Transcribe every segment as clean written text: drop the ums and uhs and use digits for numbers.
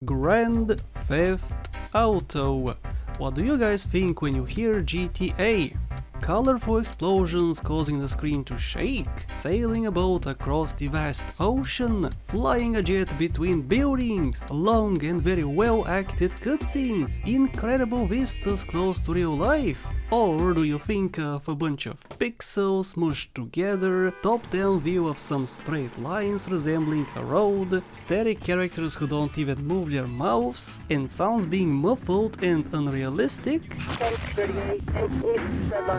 Grand Theft Auto. What do you guys think when you hear GTA? Colorful explosions causing the screen to shake, sailing a boat across the vast ocean, flying a jet between buildings, long and very well acted cutscenes, incredible vistas close to real life. Or do you think of a bunch of pixels smushed together, top-down view of some straight lines resembling a road, static characters who don't even move their mouths, and sounds being muffled and unrealistic?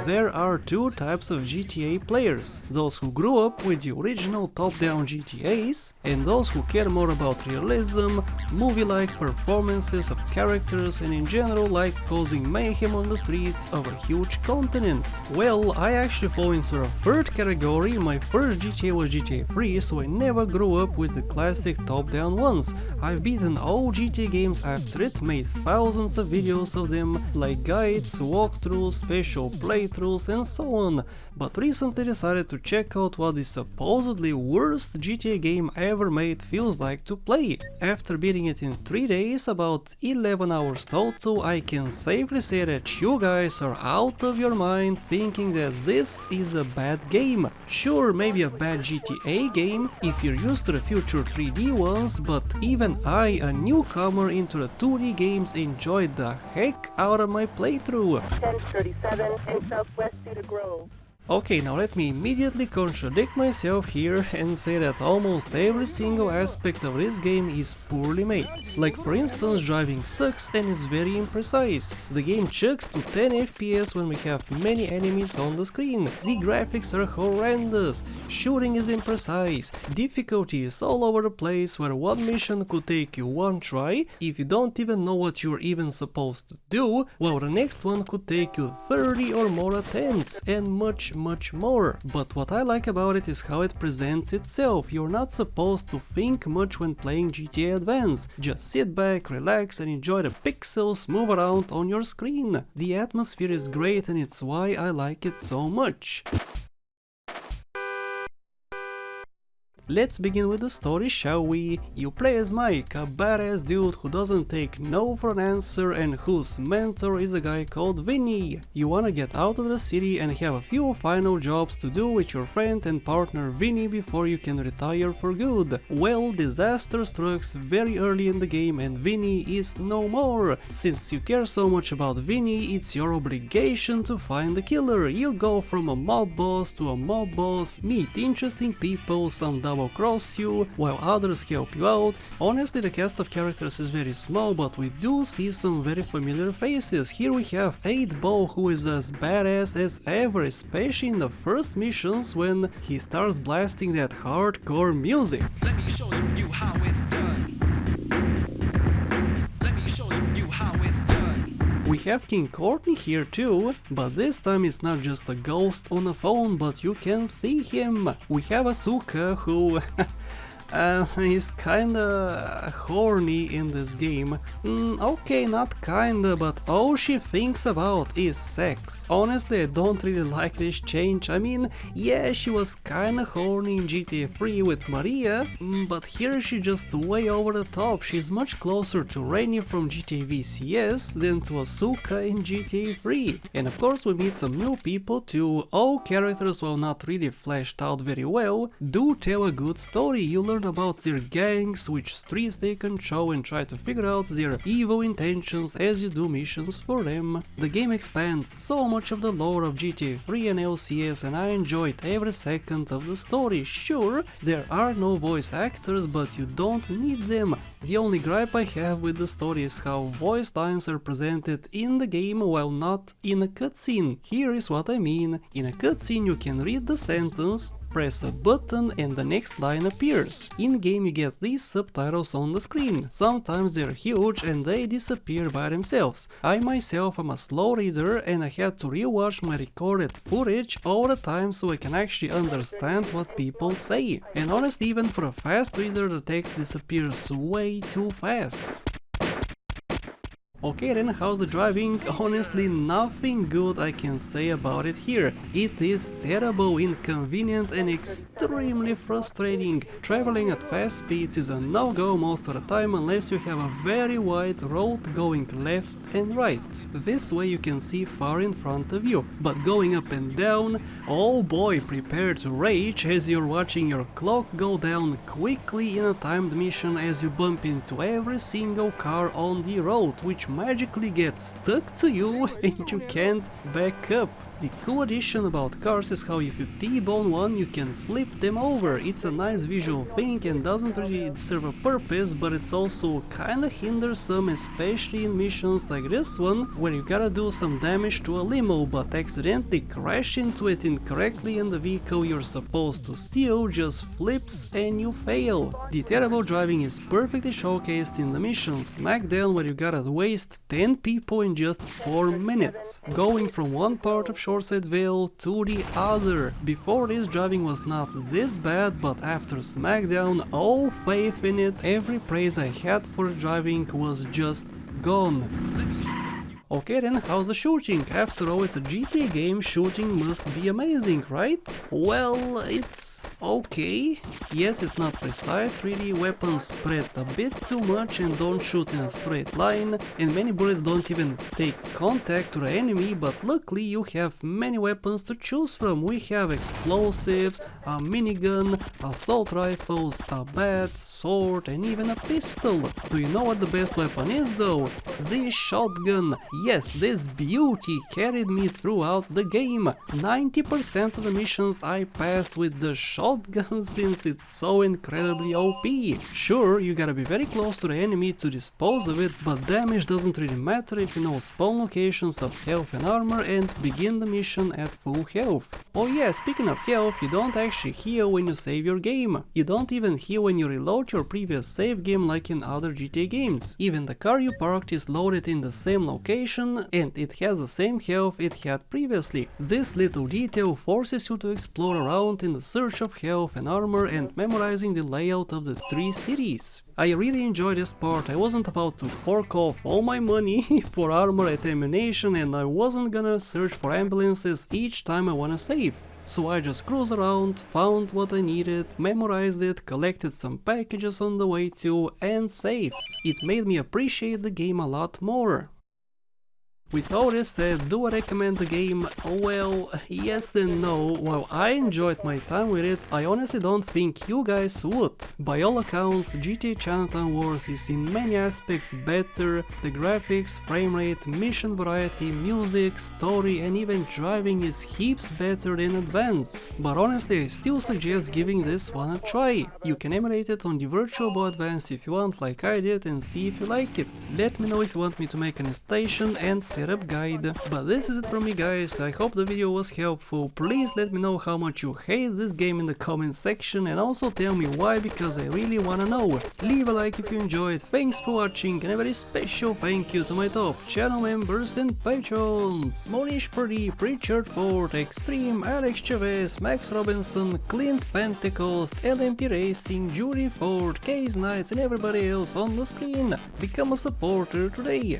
There are two types of GTA players, those who grew up with the original top-down GTAs, and those who care more about realism, movie-like performances of characters, and in general like causing mayhem on the streets of a huge continent. Well, I actually fall into a third category. My first GTA was GTA 3, so I never grew up with the classic top-down ones. I've beaten all GTA games after it, made thousands of videos of them, like guides, walkthroughs, special playthroughs and so on, but recently decided to check out what the supposedly worst GTA game ever made feels like to play. After beating it in 3 days, about 11 hours total, I can safely say that you guys are out of your mind thinking that this is a bad game. Sure, maybe a bad GTA game if you're used to the future 3D ones, but even I, a newcomer into the 2D games, enjoyed the heck out of my playthrough. 1037 in Southwest Cedar Grove. Okay, now let me immediately contradict myself here and say that almost every single aspect of this game is poorly made. Like for instance, driving sucks and is very imprecise. The game chucks to 10 FPS when we have many enemies on the screen. The graphics are horrendous. Shooting is imprecise. Difficulty is all over the place, where one mission could take you one try if you don't even know what you're even supposed to do, while the next one could take you 30 or more attempts, and much more. But what I like about it is how it presents itself. You're not supposed to think much when playing GTA Advance. Just sit back, relax and enjoy the pixels move around on your screen. The atmosphere is great and it's why I like it so much. Let's begin with the story, shall we? You play as Mike, a badass dude who doesn't take no for an answer and whose mentor is a guy called Vinny. You wanna get out of the city and have a few final jobs to do with your friend and partner Vinny before you can retire for good. Well, disaster strikes very early in the game and Vinny is no more. Since you care so much about Vinny, it's your obligation to find the killer. You go from a mob boss to a mob boss, meet interesting people, some double cross you, while others help you out. Honestly, the cast of characters is very small, but we do see some very familiar faces. Here we have 8-Ball, who is as badass as ever, especially in the first missions when he starts blasting that hardcore music. Let me show you how it's done. Let me show you how it's done. We have King Courtney here too, but this time it's not just a ghost on a phone, but you can see him. We have Asuka, who is kinda horny in this game. Okay, not kinda, but all she thinks about is sex. Honestly, I don't really like this change. I mean, yeah, she was kinda horny in GTA 3 with Maria, but here she's just way over the top. She's much closer to Rainy from GTA VCS than to Asuka in GTA 3. And of course we meet some new people too. All characters, while not really fleshed out very well, do tell a good story. You learn about their gangs, which streets they control, and try to figure out their evil intentions as you do missions for them. The game expands so much of the lore of GTA 3 and LCS, and I enjoyed every second of the story. Sure, there are no voice actors, but you don't need them. The only gripe I have with the story is how voice lines are presented in the game while not in a cutscene. Here is what I mean. In a cutscene you can read the sentence, press a button and the next line appears. In game you get these subtitles on the screen. Sometimes they're huge and they disappear by themselves. I myself am a slow reader and I had to rewatch my recorded footage all the time so I can actually understand what people say. And honestly, even for a fast reader the text disappears way too fast. Okay then, how's the driving? Honestly, nothing good I can say about it here. It is terrible, inconvenient and extremely frustrating. Traveling at fast speeds is a no-go most of the time unless you have a very wide road going left and right. This way you can see far in front of you, but going up and down, oh boy, prepare to rage as you're watching your clock go down quickly in a timed mission as you bump into every single car on the road, which magically gets stuck to you and you can't back up. The cool addition about cars is how if you T-bone one you can flip them over. It's a nice visual thing and doesn't really serve a purpose, but it's also kinda hindersome, especially in missions like this one where you gotta do some damage to a limo but accidentally crash into it incorrectly and the vehicle you're supposed to steal just flips and you fail. The terrible driving is perfectly showcased in the mission Smackdown where you gotta waste 10 people in just 4 minutes, going from one part of Shoreside Vale to the other. Before this, driving was not this bad, but after Smackdown, all faith in it, every praise I had for driving was just gone. Okay then, how's the shooting? After all, it's a GTA game, shooting must be amazing, right? Well, it's okay. Yes, it's not precise really, weapons spread a bit too much and don't shoot in a straight line, and many bullets don't even take contact to the enemy, but luckily you have many weapons to choose from. We have explosives, a minigun, assault rifles, a bat, sword and even a pistol. Do you know what the best weapon is though? The shotgun. Yes, this beauty carried me throughout the game. 90% of the missions I passed with the shotgun since it's so incredibly OP. Sure, you gotta be very close to the enemy to dispose of it, but damage doesn't really matter if you know spawn locations of health and armor and begin the mission at full health. Oh yeah, speaking of health, you don't actually heal when you save your game. You don't even heal when you reload your previous save game like in other GTA games. Even the car you parked is loaded in the same location and it has the same health it had previously. This little detail forces you to explore around in the search of health and armor and memorizing the layout of the 3 cities. I really enjoyed this part. I wasn't about to fork off all my money for armor and ammunition and I wasn't gonna search for ambulances each time I wanna save. So I just cruised around, found what I needed, memorized it, collected some packages on the way too and saved. It made me appreciate the game a lot more. With all this said, do I recommend the game? Well, yes and no. While I enjoyed my time with it, I honestly don't think you guys would. By all accounts, GTA Chinatown Wars is in many aspects better. The graphics, frame rate, mission variety, music, story and even driving is heaps better than Advance. But honestly, I still suggest giving this one a try. You can emulate it on the Virtual Boy Advance if you want, like I did, and see if you like it. Let me know if you want me to make an installation and setup guide. But this is it from me guys, I hope the video was helpful. Please let me know how much you hate this game in the comment section and also tell me why, because I really wanna know. Leave a like if you enjoyed, thanks for watching and a very special thank you to my top channel members and patrons: Monish Purdy, Richard Ford, Extreme, Alex Chavez, Max Robinson, Clint Pentecost, LMP Racing, Judy Ford, Case Knights and everybody else on the screen. Become a supporter today.